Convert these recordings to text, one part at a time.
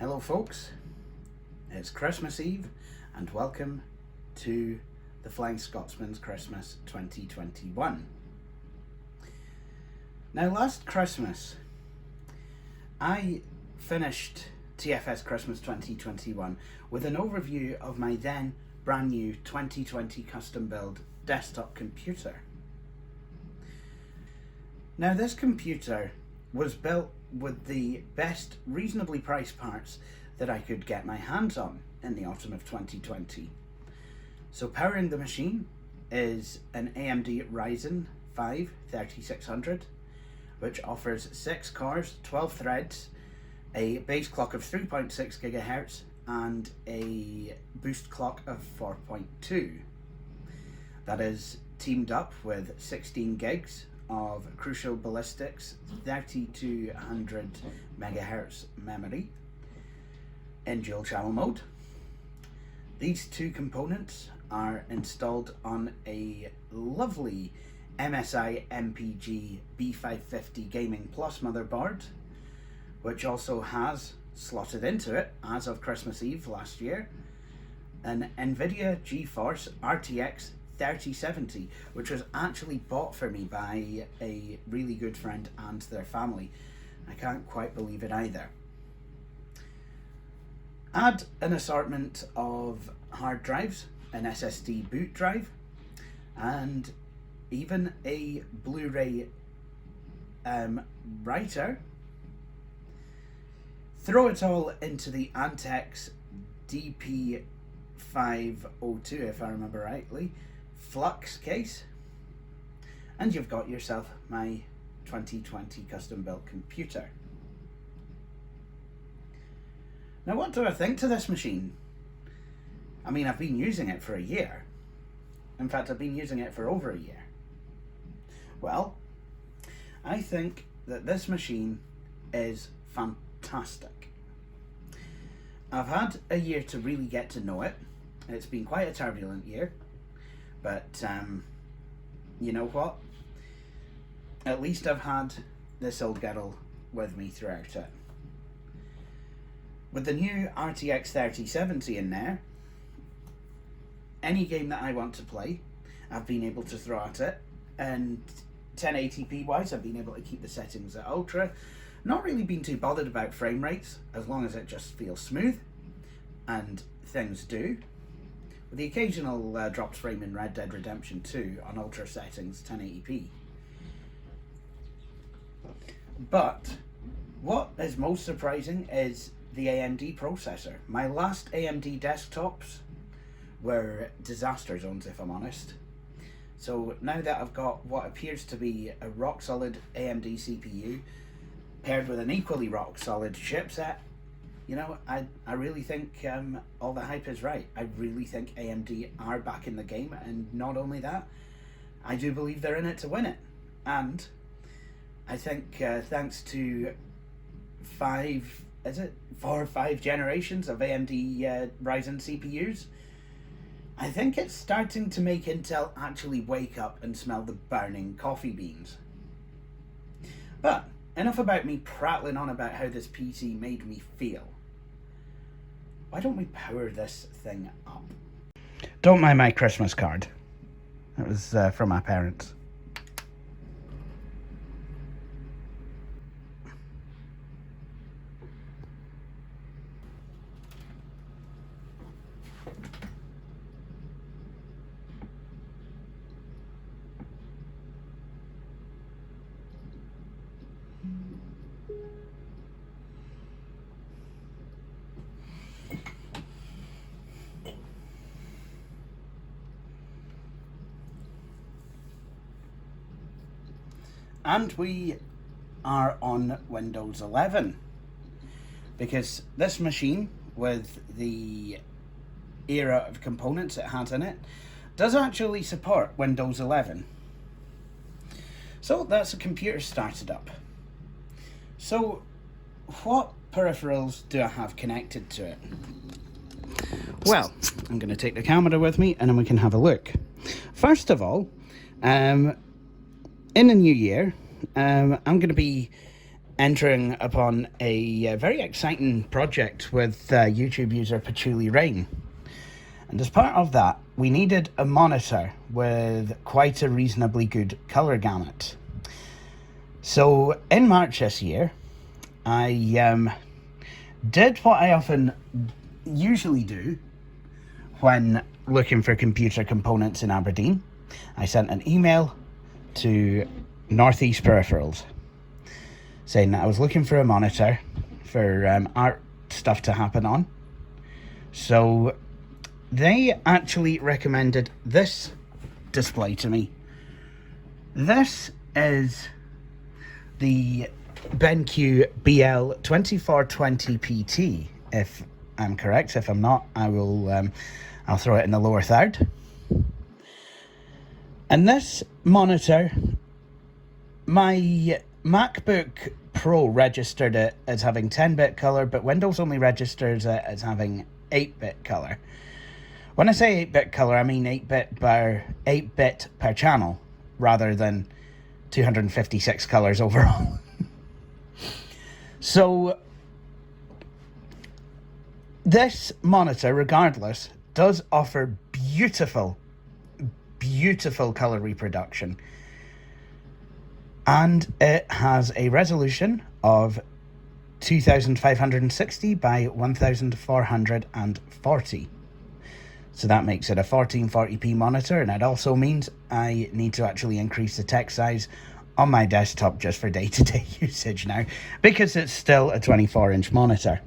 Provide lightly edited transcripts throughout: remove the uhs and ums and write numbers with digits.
Hello folks, it's Christmas Eve and welcome to the Flying Scotsman's Christmas 2021. Now last Christmas I finished TFS Christmas 2021 with an overview of my then brand new 2020 custom build desktop computer. Now this computer was built with the best reasonably priced parts that I could get my hands on in the autumn of 2020. So powering the machine is an AMD Ryzen 5 3600, which offers 6 cores, 12 threads, a base clock of 3.6 GHz and a boost clock of 4.2. That is teamed up with 16 gigs of Crucial Ballistics 3200 MHz memory in dual channel mode. These two components are installed on a lovely MSI MPG B550 Gaming Plus motherboard, which also has slotted into it, as of Christmas Eve last year, an NVIDIA GeForce RTX 3070, which was actually bought for me by a really good friend and their family. I can't quite believe it either. Add an assortment of hard drives, an SSD boot drive, and even a Blu-ray writer. Throw it all into the Antex DP502, if I remember rightly, flux case, and you've got yourself my 2020 custom built computer. Now what do I think to this machine? I mean, I've been using it for a year. In fact, I've been using it for over a year. Well, I think that this machine is fantastic. I've had a year to really get to know it. It's been quite a turbulent year. But you know what? At least I've had this old girl with me throughout it. With the new RTX 3070 in there, any game that I want to play, I've been able to throw at it. And 1080p wise, I've been able to keep the settings at ultra. Not really been too bothered about frame rates, as long as it just feels smooth. And things do. The occasional dropped frame in Red Dead Redemption 2 on ultra settings 1080p. But what is most surprising is the AMD processor. My last AMD desktops were disaster zones, if I'm honest. So now that I've got what appears to be a rock solid AMD CPU paired with an equally rock solid chipset, you know, I really think all the hype is right. I really think AMD are back in the game, and not only that, I do believe they're in it to win it. And I think thanks to 4 or 5 generations of AMD Ryzen CPUs, I think it's starting to make Intel actually wake up and smell the burning coffee beans. But enough about me prattling on about how this PC made me feel. Why don't we power this thing up? Don't mind my Christmas card. It was from my parents. And we are on Windows 11, because this machine, with the era of components it has in it, does actually support Windows 11. So that's a computer started up. So what peripherals do I have connected to it? Well, I'm going to take the camera with me and then we can have a look. First of all, in the new year, I'm going to be entering upon a very exciting project with YouTube user Patchouli Rain. And as part of that, we needed a monitor with quite a reasonably good colour gamut. So in March this year, I did what I often usually do when looking for computer components in Aberdeen. I sent an email to Northeast Peripherals saying that I was looking for a monitor for art stuff to happen on. So they actually recommended this display to me. This is the BenQ BL2420 PT, if I'm correct. If I'm not, I'll throw it in the lower third. And this monitor, my MacBook Pro registered it as having 10-bit color, but Windows only registers it as having 8-bit color. When I say 8-bit color, I mean 8-bit per channel, rather than 256 colors overall. So this monitor, regardless, does offer beautiful color reproduction. And it has a resolution of 2560 by 1440. So that makes it a 1440p monitor, and it also means I need to actually increase the text size on my desktop just for day-to-day usage now, because it's still a 24-inch monitor.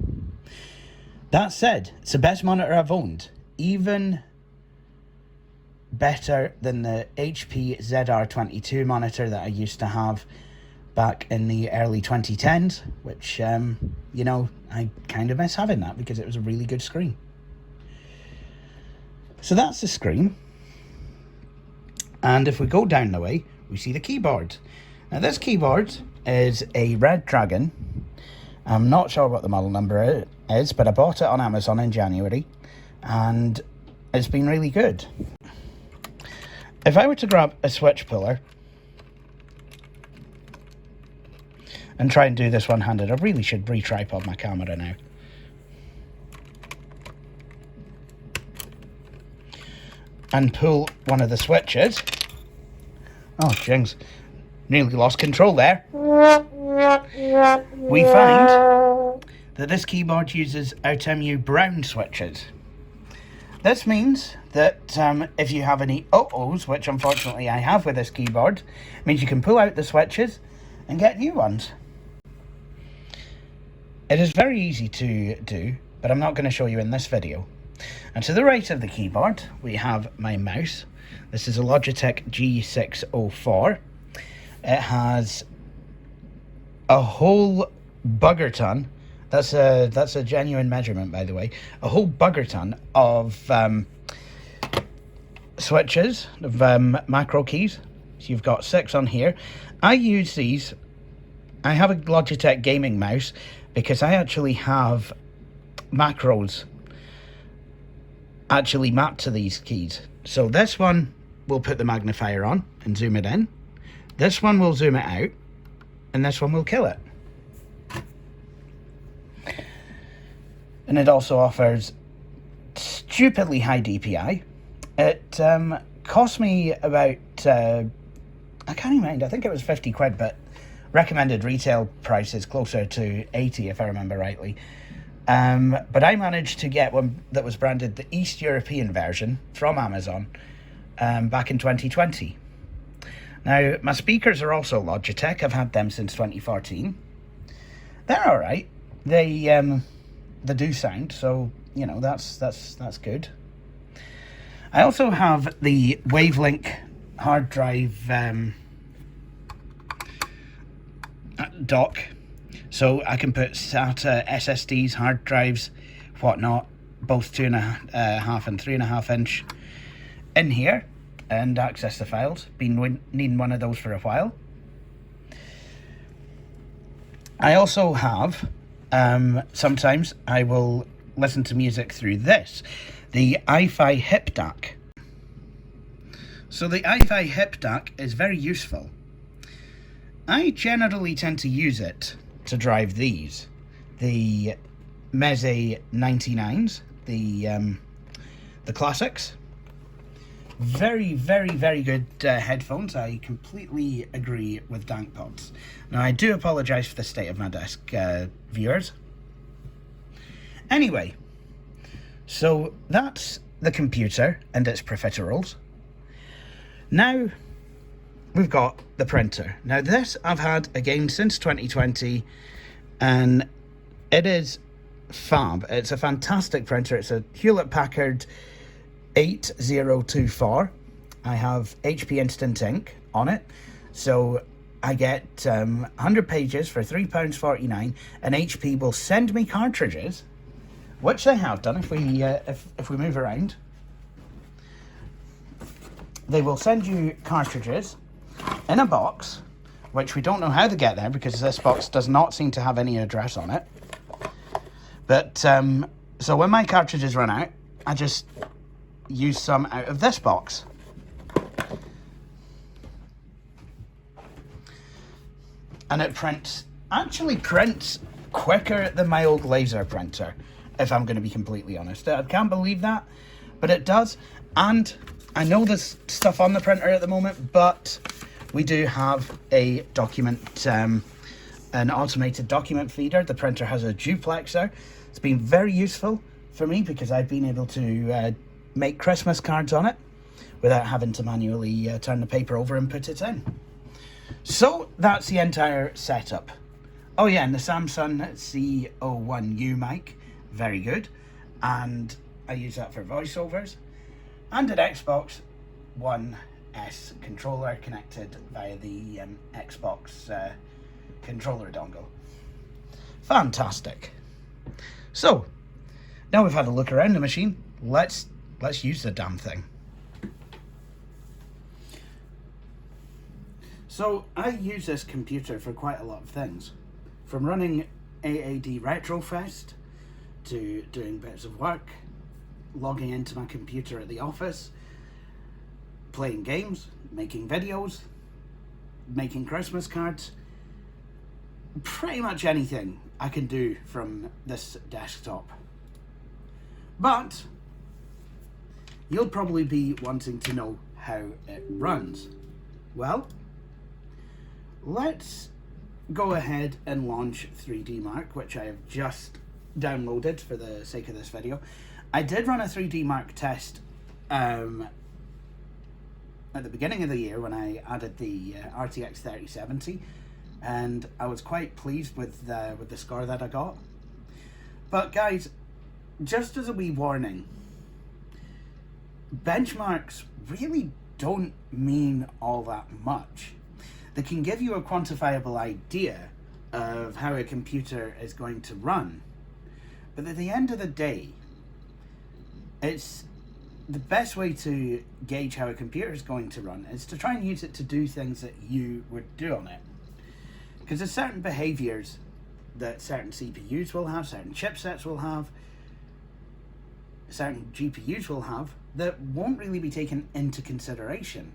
That said, it's the best monitor I've owned, even better than the HP ZR22 monitor that I used to have back in the early 2010s, which, you know, I kind of miss having that because it was a really good screen. So that's the screen. And if we go down the way, we see the keyboard. Now this keyboard is a Red Dragon. I'm not sure what the model number is, but I bought it on Amazon in January, and it's been really good. If I were to grab a switch puller and try and do this one-handed, I really should re-tripod my camera now. And pull one of the switches. Oh, jings. Nearly lost control there. We find that this keyboard uses Outemu brown switches. This means that if you have any uh-ohs, which unfortunately I have with this keyboard, it means you can pull out the switches and get new ones. It is very easy to do, but I'm not going to show you in this video. And to the right of the keyboard, we have my mouse. This is a Logitech G604. It has a whole bugger ton. That's a genuine measurement, by the way. A whole bugger ton of switches, of macro keys. So you've got 6 on here. I use these. I have a Logitech gaming mouse because I actually have macros actually mapped to these keys. So this one will put the magnifier on and zoom it in. This one will zoom it out, and this one will kill it. And it also offers stupidly high DPI. It cost me about, I can't even mind, I think it was 50 quid, but recommended retail price is closer to 80 if I remember rightly. But I managed to get one that was branded the East European version from Amazon back in 2020. Now, my speakers are also Logitech. I've had them since 2014. They're all right. They do sound, so you know that's good. I also have the Wavelink hard drive dock, so I can put SATA SSDs, hard drives, whatnot, both 2.5 and 3.5 inch in here and access the files. Been needing one of those for a while. I also have, sometimes I will listen to music through this, the iFi Hip DAC. So the iFi Hip DAC is very useful. I generally tend to use it to drive these. The Meze 99s, the classics. Very, very, very good headphones. I completely agree with DankPods. Now, I do apologise for the state of my desk, viewers. Anyway, so that's the computer and its peripherals. Now, we've got the printer. Now, this I've had again since 2020, and it is fab. It's a fantastic printer. It's a Hewlett-Packard 8024. I have HP Instant Ink on it, so I get 100 pages for £3.49, and HP will send me cartridges, which they have done. If we move around, they will send you cartridges in a box, which we don't know how to get there because this box does not seem to have any address on it. But so when my cartridges run out, I just use some out of this box. And it actually prints quicker than my old laser printer, if I'm going to be completely honest. I can't believe that, but it does. And I know there's stuff on the printer at the moment, but we do have a document, an automated document feeder. The printer has a duplexer. It's been very useful for me because I've been able to make Christmas cards on it without having to manually turn the paper over and put it in. So that's the entire setup. Oh yeah, and the Samsung C01U mic, very good. And I use that for voiceovers. And an Xbox One S controller connected via the Xbox controller dongle. Fantastic. So, now we've had a look around the machine, let's use the damn thing. So, I use this computer for quite a lot of things. From running AAD Retrofest, to doing bits of work, logging into my computer at the office, playing games, making videos, making Christmas cards. Pretty much anything I can do from this desktop. But you'll probably be wanting to know how it runs. Well, let's go ahead and launch 3D Mark, which I have just downloaded for the sake of this video. I did run a 3D Mark test at the beginning of the year when I added the RTX 3070, and I was quite pleased with the score that I got. But guys, just as a wee warning, benchmarks really don't mean all that much. They can give you a quantifiable idea of how a computer is going to run, but at the end of the day, it's the best way to gauge how a computer is going to run is to try and use it to do things that you would do on it. Because there's certain behaviors that certain CPUs will have, certain chipsets will have, certain GPUs will have, that won't really be taken into consideration.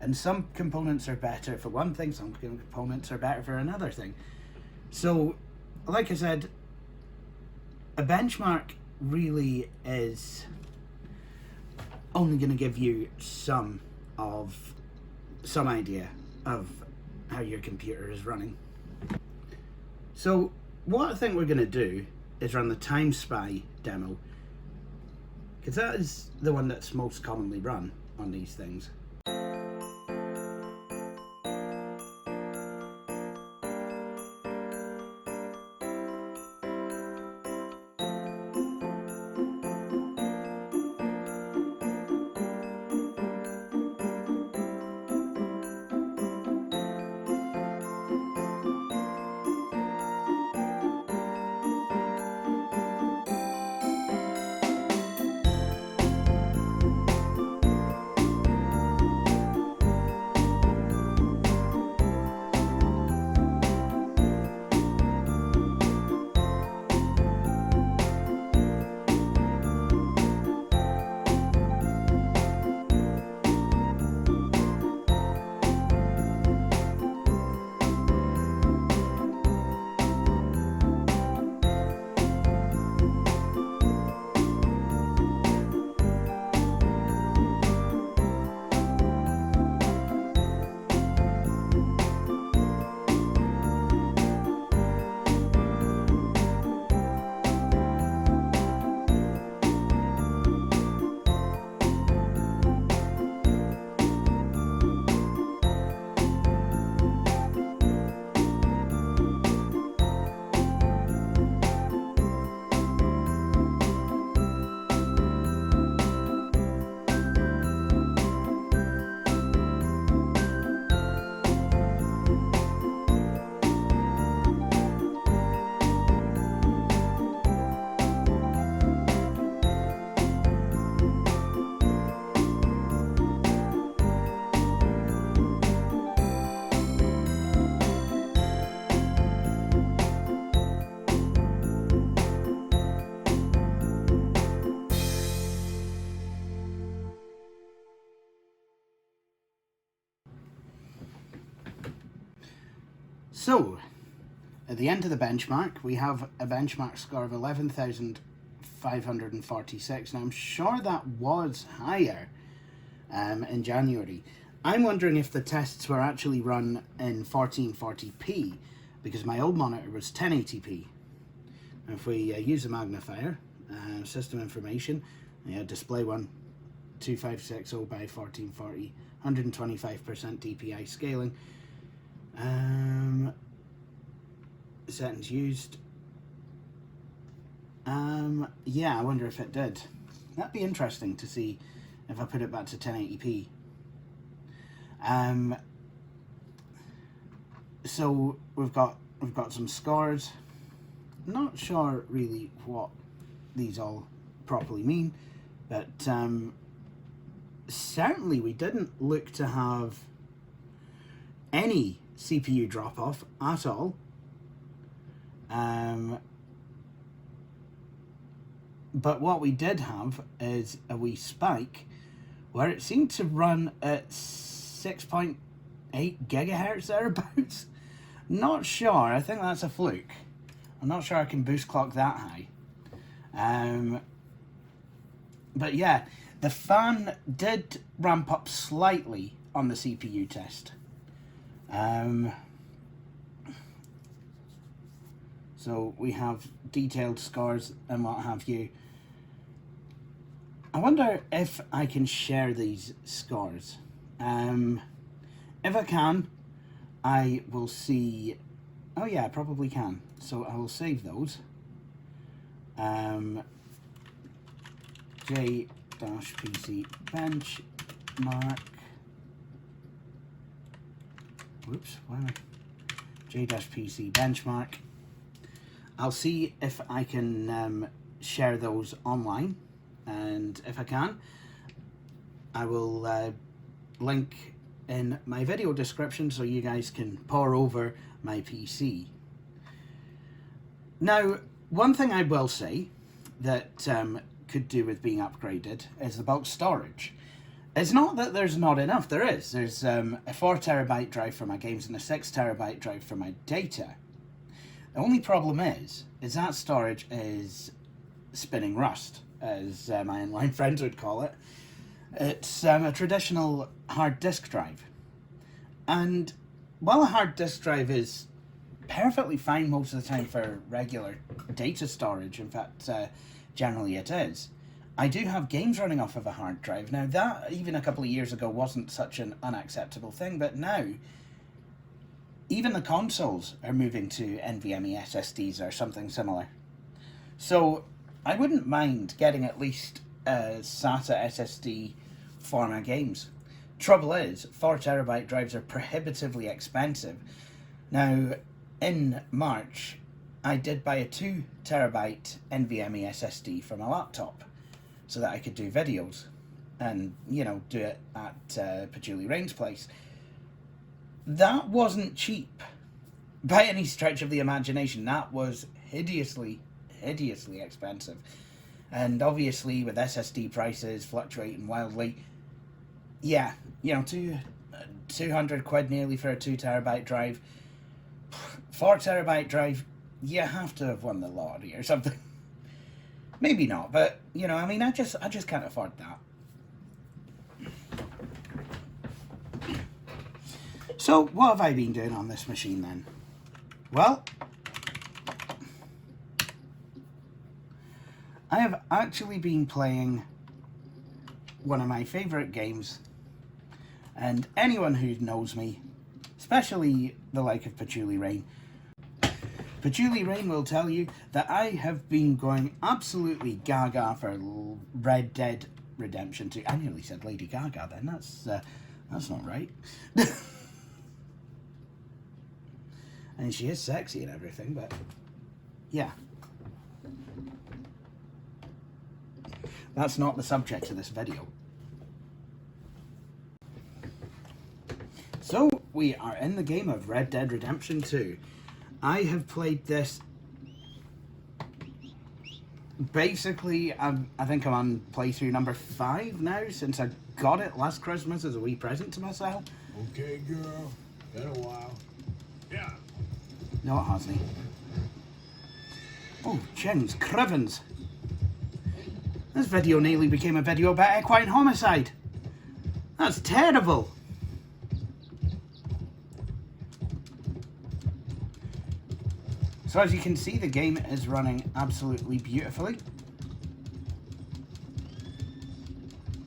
And some components are better for one thing, some components are better for another thing. So, like I said, a benchmark really is only going to give you some idea of how your computer is running. So what I think we're going to do is run the Time Spy demo, because that is the one that's most commonly run on these things. So, at the end of the benchmark, we have a benchmark score of 11,546. Now, I'm sure that was higher in January. I'm wondering if the tests were actually run in 1440p, because my old monitor was 1080p. If we use a magnifier, system information, display one, 2560 by 1440, 125% DPI scaling. Settings used. Yeah, I wonder if it did. That'd be interesting to see if I put it back to 1080p. So we've got some scores. Not sure really what these all properly mean, but certainly we didn't look to have any CPU drop off at all. But what we did have is a wee spike where it seemed to run at 6.8 gigahertz thereabouts. Not sure, I think that's a fluke. I'm not sure I can boost clock that high. But yeah, the fan did ramp up slightly on the CPU test. So we have detailed scores and what have you. I wonder if I can share these scores. If I can, I will see... Oh yeah, I probably can. So I will save those. J-PC benchmark. Whoops, why am I... J-PC benchmark. I'll see if I can share those online, and if I can, I will link in my video description so you guys can pore over my PC. Now, one thing I will say that could do with being upgraded is the bulk storage. It's not that there's not enough, there is. There's a 4 terabyte drive for my games and a 6 terabyte drive for my data. The only problem is that storage is spinning rust, as my online friends would call it. It's a traditional hard disk drive. And while a hard disk drive is perfectly fine most of the time for regular data storage, in fact, generally it is, I do have games running off of a hard drive. Now that, even a couple of years ago, wasn't such an unacceptable thing, but now even the consoles are moving to NVMe SSDs or something similar. So I wouldn't mind getting at least a SATA SSD for my games. Trouble is, 4 terabyte drives are prohibitively expensive. Now, in March, I did buy a 2 terabyte NVMe SSD for my laptop so that I could do videos and, do it at Patchouli Rain's place. That wasn't cheap by any stretch of the imagination. That was hideously expensive. And obviously with SSD prices fluctuating wildly, yeah, 200 quid nearly for a 2 terabyte drive. 4 terabyte drive, you have to have won the lottery or something. Maybe not, but I just can't afford that. So, what have I been doing on this machine then? Well, I have actually been playing one of my favourite games, and anyone who knows me, especially the like of Patchouli Rain, Patchouli Rain will tell you that I have been going absolutely gaga for Red Dead Redemption 2. I nearly said Lady Gaga then, that's not right. And she is sexy and everything, but yeah. That's not the subject of this video. So, we are in the game of Red Dead Redemption 2. I have played this... Basically, I think I'm on playthrough number 5 now, since I got it last Christmas as a wee present to myself. Okay, girl. Been a while. Yeah. No, it hasn't. Oh, James Crivens. This video nearly became a video about equine homicide. That's terrible. So as you can see, the game is running absolutely beautifully.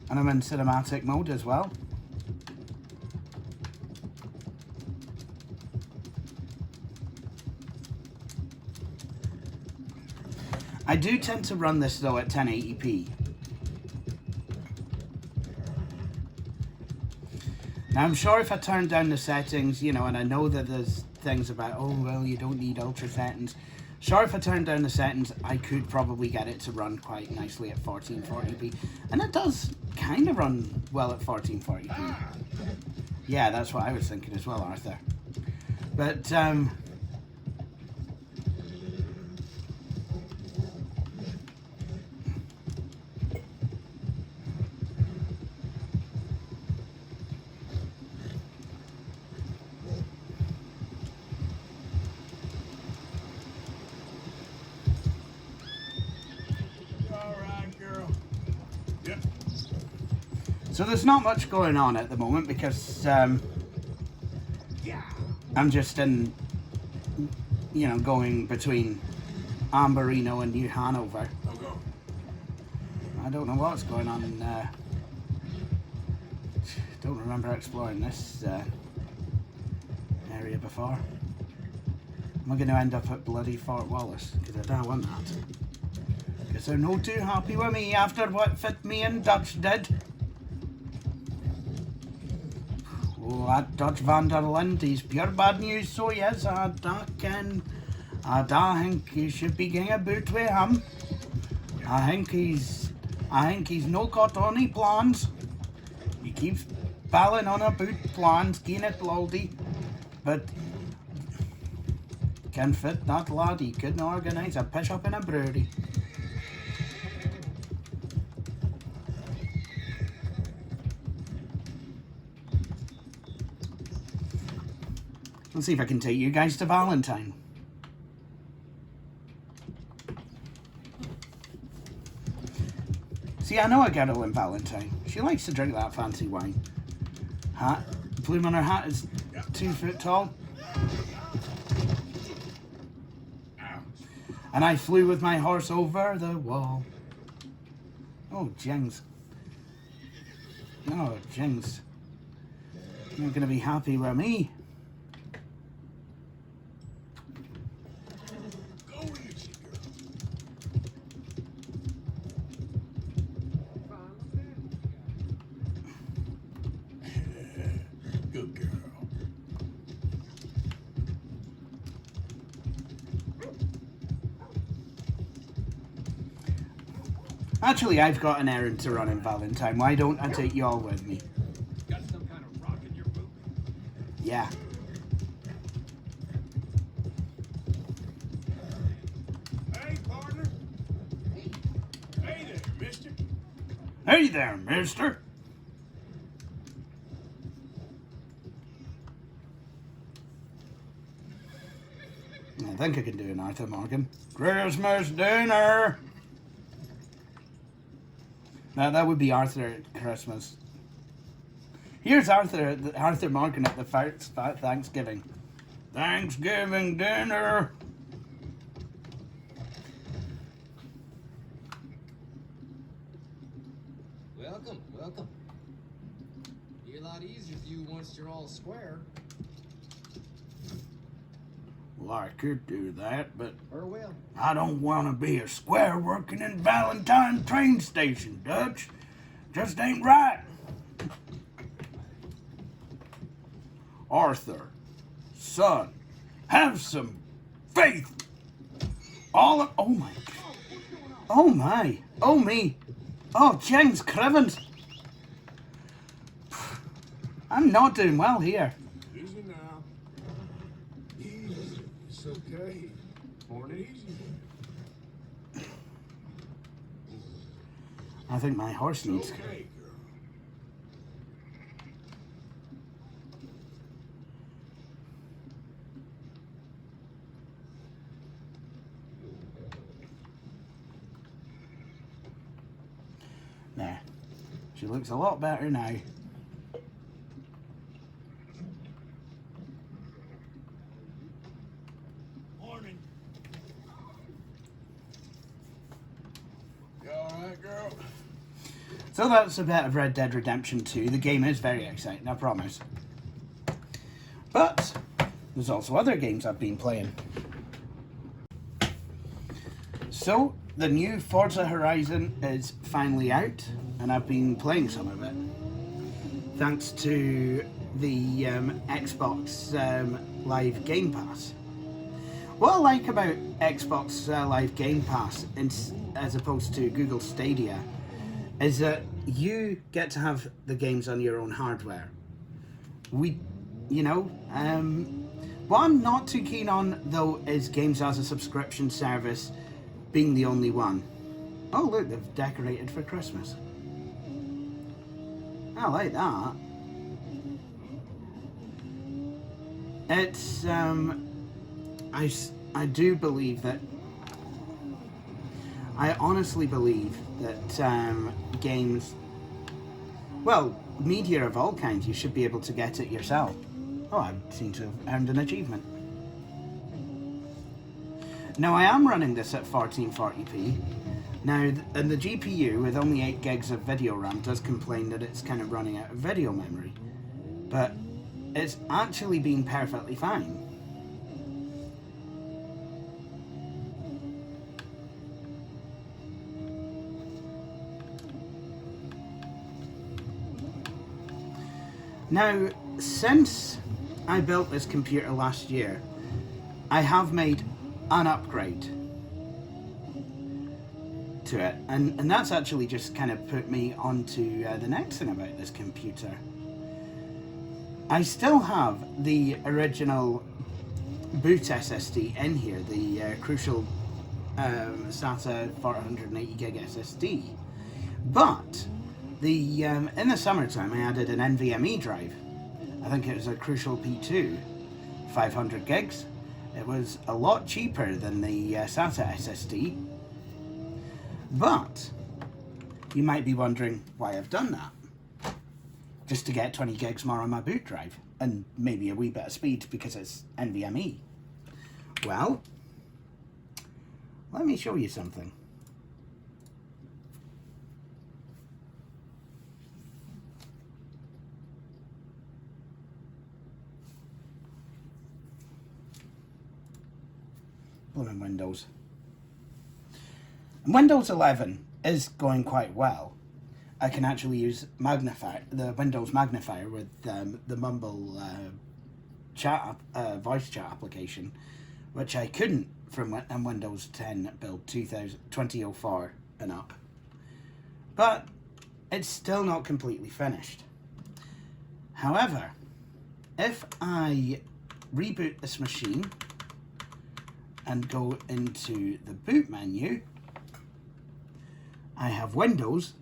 And I'm in cinematic mode as well. I do tend to run this though at 1080p. Now I'm sure if I turn down the settings, you know, and I know that there's things about, oh well, you don't need ultra settings. Sure, if I turn down the settings, I could probably get it to run quite nicely at 1440p. And it does kind of run well at 1440p. Yeah, that's what I was thinking as well, Arthur. But, so there's not much going on at the moment because I'm just in, you know, going between Amberino and New Hanover. I don't know what's going on. Don't remember exploring this area before. Am I going to end up at bloody Fort Wallace? Because I don't want that. Because they're no too happy with me after what Fit Me and Dutch did. Oh, that Dutch van der Linde, he's pure bad news, so yes, I think you should be getting a boot with him. I think he's no got any plans. He keeps balling on about plans, getting it bloody, but can fit that lad, he couldn't organise a pish up in a brewery. Let's see if I can take you guys to Valentine. See, I know a girl in Valentine. She likes to drink that fancy wine. Hat, plume on her hat is 2 foot tall. And I flew with my horse over the wall. Oh, Jings. Oh, Jings. You're going to be happy with me. Actually, I've got an errand to run in Valentine. Why don't I take you all with me? Got some kind of rock in your boot? Yeah. Hey, partner. Hey there, mister. Hey there, mister. I think I can do an Arthur Morgan. Christmas dinner! Now that would be Arthur at Christmas. Here's Arthur Morgan at the first Thanksgiving. Thanksgiving dinner! Welcome, welcome. Be a lot easier for you once you're all square. Well, I could do that, but Or will. I don't want to be a square working in Valentine train station, Dutch. Just ain't right. Arthur, son, have some faith. Oh my, oh my, oh me, oh James Crivens. I'm not doing well here. Easy now. Easy. It's okay. Morning. Easy. I think my horse needs. Okay, girl. She looks a lot better now. Morning. You alright, girl? So that's a bit of Red Dead Redemption 2. The game is very exciting, I promise. But there's also other games I've been playing. So the new Forza Horizon is finally out, and I've been playing some of it. Thanks to the Xbox Live Game Pass. What I like about Xbox Live Game Pass, as opposed to Google Stadia, is that you get to have the games on your own hardware. What I'm not too keen on, though, is games as a subscription service being the only one. Oh, look, they've decorated for Christmas. I like that. It's, I do believe that, I honestly believe that games, well, media of all kinds, you should be able to get it yourself. Oh, I seem to have earned an achievement. Now, I am running this at 1440p. Now, and the GPU, with only 8 gigs of video RAM, does complain that it's kind of running out of video memory. But it's actually been perfectly fine. Now, since I built this computer last year, I have made an upgrade to it, and that's actually just kind of put me onto the next thing about this computer. I still have the original boot SSD in here, the Crucial SATA 480 gig SSD, but in the summertime I added an NVMe drive. I think it was a Crucial P2, 500 gigs. It was a lot cheaper than the SATA SSD. But you might be wondering why I've done that. Just to get 20 gigs more on my boot drive, and maybe a wee bit of speed because it's NVMe. Well, let me show you something. Blooming Windows. And Windows 11 is going quite well. I can actually use the Windows magnifier with the Mumble voice chat application, which I couldn't from Windows 10 build 2004 and up. But it's still not completely finished. However, if I reboot this machine and go into the boot menu, I have Windows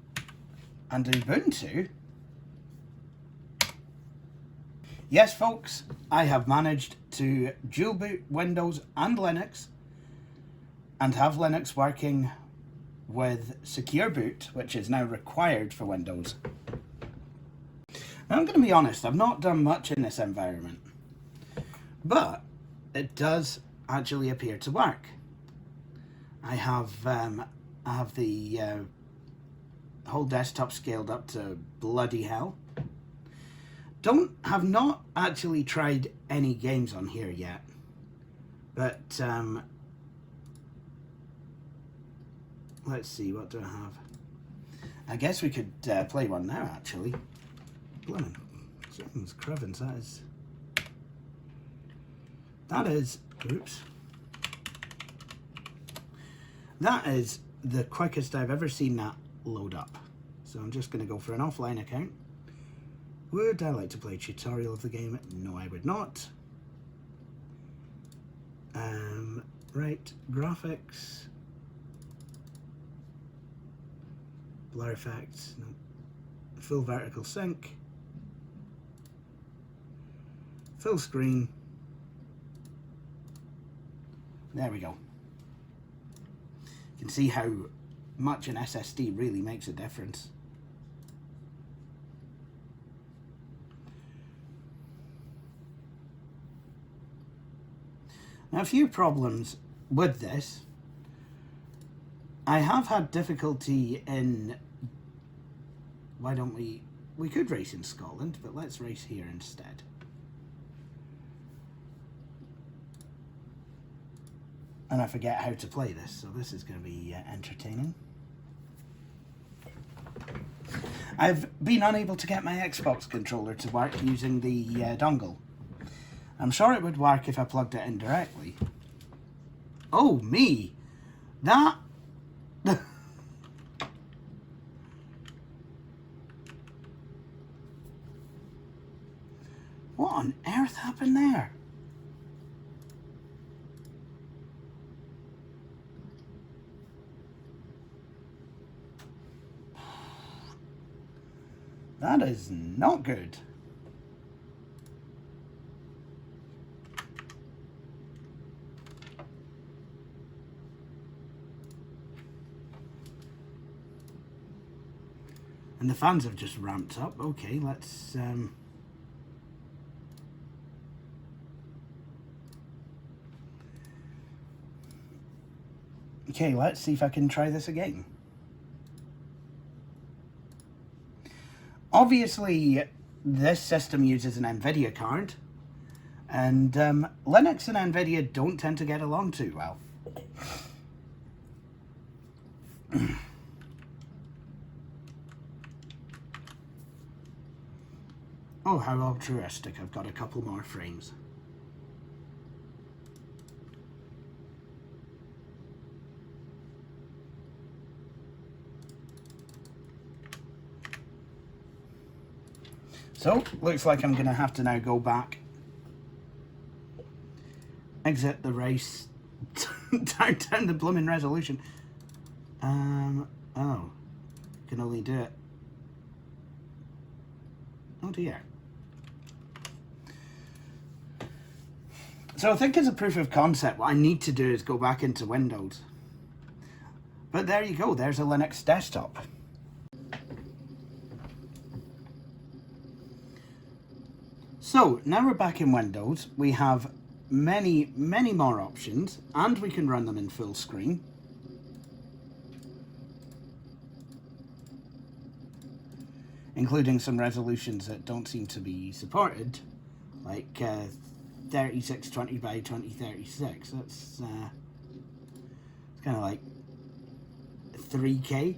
and Ubuntu. Yes, folks, I have managed to dual boot Windows and Linux, and have Linux working with Secure Boot, which is now required for Windows. Now, I'm going to be honest, I've not done much in this environment, but it does actually appear to work. I have the whole desktop scaled up to bloody hell. Have not actually tried any games on here yet, but let's see, what do I have? I guess we could play one now, actually. Blimmin', something's crevins, that is, oops. That is the quickest I've ever seen that load up. So I'm just going to go for an offline account. Would I like to play a tutorial of the game? No, I would not. Right, graphics. Blur effects, no. Full vertical sync. Full screen. There we go. You can see how much an SSD really makes a difference. Now, a few problems with this. I have had difficulty in... Why don't we... We could race in Scotland, but let's race here instead. And I forget how to play this, so this is going to be entertaining. I've been unable to get my Xbox controller to work using the dongle. I'm sure it would work if I plugged it in directly. Oh, me! That... What on earth happened there? That is not good. And the fans have just ramped up. Okay, let's... Okay, let's see if I can try this again. Obviously, this system uses an NVIDIA card, and Linux and NVIDIA don't tend to get along too well. Oh, how altruistic. I've got a couple more frames. So, looks like I'm going to have to now go back, exit the race, turn down the blooming resolution. Oh, can only do it. Oh dear. So I think as a proof of concept, what I need to do is go back into Windows. But there you go, there's a Linux desktop. So, now we're back in Windows. We have many more options, and we can run them in full screen. Including some resolutions that don't seem to be supported, like 3620 by 2036. That's it's kind of like 3K.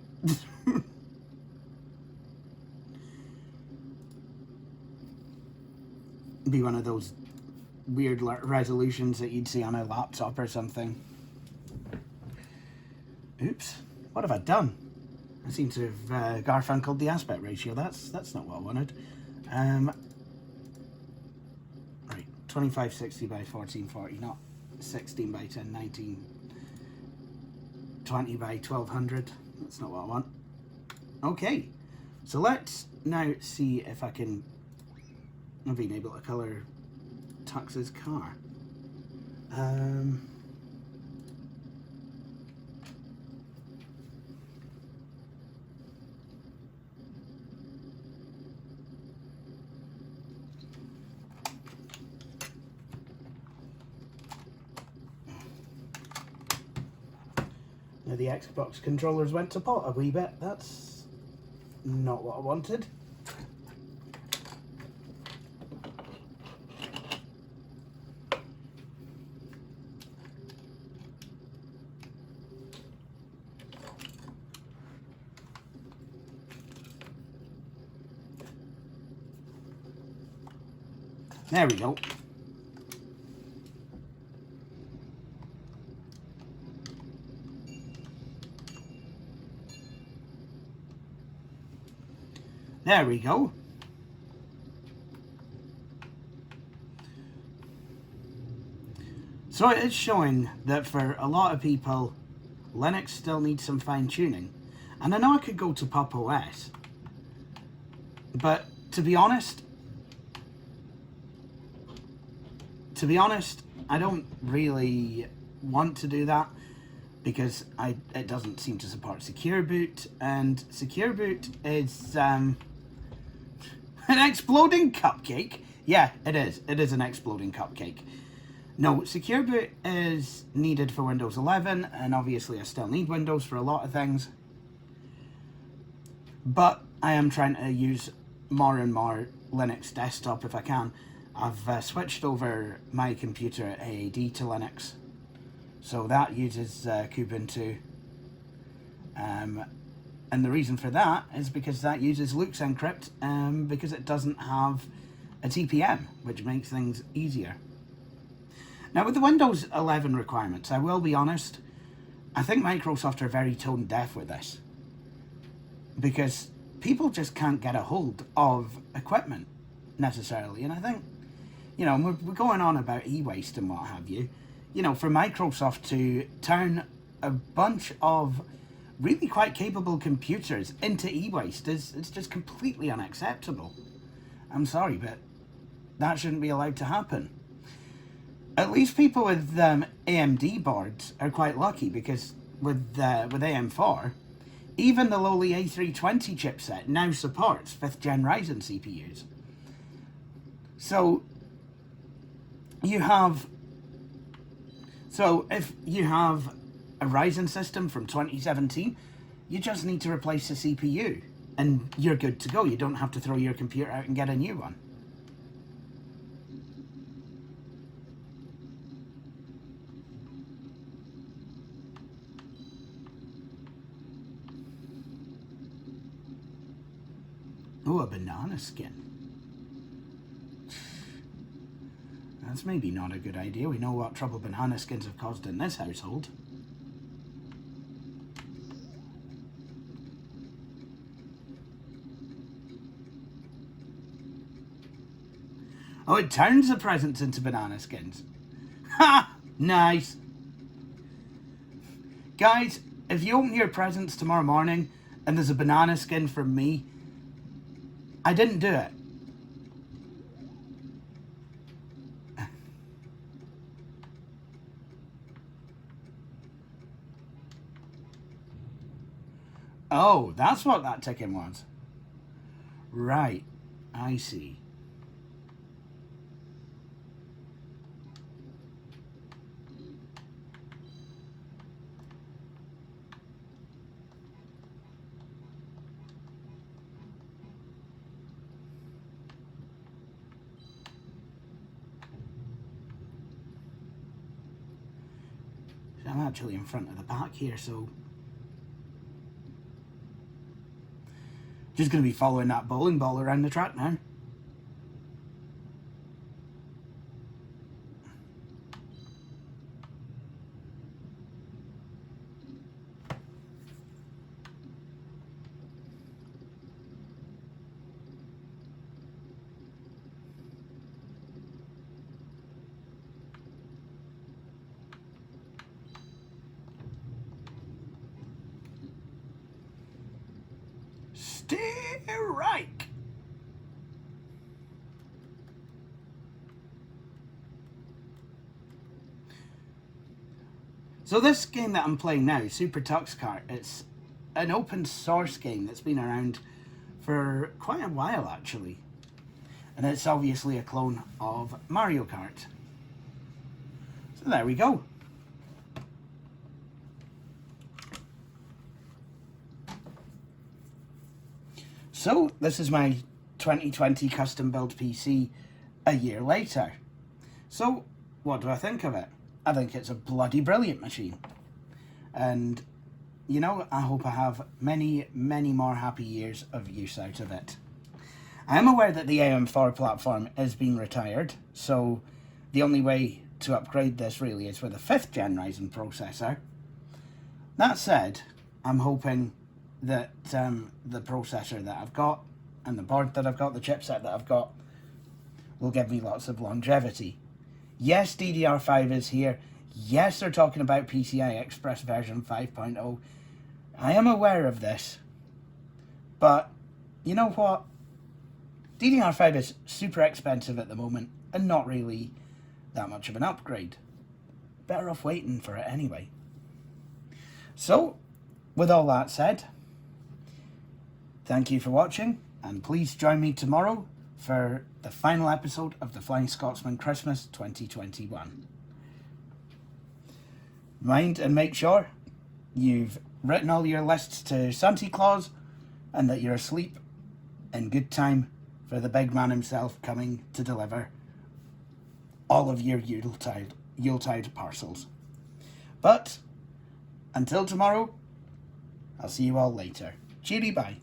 Be one of those weird resolutions that you'd see on a laptop or something. Oops, what have I done? I seem to have Garfunkeled the aspect ratio. That's not what I wanted. Right, 2560 by 1440, not 16 by 1019. 20 by 1200. That's not what I want. Okay, so let's now see if I can... I've been able to colour Tux's car. Now the Xbox controllers went to pot a wee bit. That's not what I wanted. There we go. There we go. So it is showing that for a lot of people, Linux still needs some fine tuning. And I know I could go to Pop OS, but to be honest, I don't really want to do that because it doesn't seem to support Secure Boot, and Secure Boot is an exploding cupcake. Yeah, it is. It is an exploding cupcake. No, Secure Boot is needed for Windows 11, and obviously I still need Windows for a lot of things. But I am trying to use more and more Linux desktop if I can. I've switched over my computer at AAD to Linux, so that uses Kubuntu. And the reason for that is because that uses Lux Encrypt, because it doesn't have a TPM, which makes things easier. Now, with the Windows 11 requirements, I will be honest, I think Microsoft are very tone deaf with this, because people just can't get a hold of equipment necessarily. And I think, you know, we're going on about e-waste and what have you. You know, for Microsoft to turn a bunch of really quite capable computers into e-waste it's just completely unacceptable. I'm sorry, but that shouldn't be allowed to happen. At least people with AMD boards are quite lucky, because with AM4, even the lowly A320 chipset now supports 5th gen Ryzen CPUs. So if you have a Ryzen system from 2017, you just need to replace the CPU and you're good to go. You don't have to throw your computer out and get a new one. Oh, a banana skin. That's maybe not a good idea. We know what trouble banana skins have caused in this household. Oh, it turns the presents into banana skins. Ha! Nice. Guys, if you open your presents tomorrow morning and there's a banana skin from me, I didn't do it. Oh, that's what that ticket was. Right, I see. I'm actually in front of the back here, so just going to be following that bowling ball around the track now. Strike. So this game that I'm playing now, Super Tux Kart, it's an open source game that's been around for quite a while actually. And it's obviously a clone of Mario Kart. So there we go. So this is my 2020 custom build PC a year later. So what do I think of it? I think it's a bloody brilliant machine. And, you know, I hope I have many, many more happy years of use out of it. I am aware that the AM4 platform is being retired, so the only way to upgrade this really is with a 5th gen Ryzen processor. That said, I'm hoping that the processor that I've got and the board that I've got, the chipset that I've got, will give me lots of longevity. Yes, DDR5 is here. Yes, they're talking about PCI Express version 5.0. I am aware of this. But, you know what? DDR5 is super expensive at the moment and not really that much of an upgrade. Better off waiting for it anyway. So, with all that said, thank you for watching, and please join me tomorrow for the final episode of the Flying Scotsman Christmas 2021. mind and make sure you've written all your lists to Santa Claus and that you're asleep in good time for the big man himself coming to deliver all of your Yuletide parcels. But until tomorrow, I'll see you all later. Cheery bye.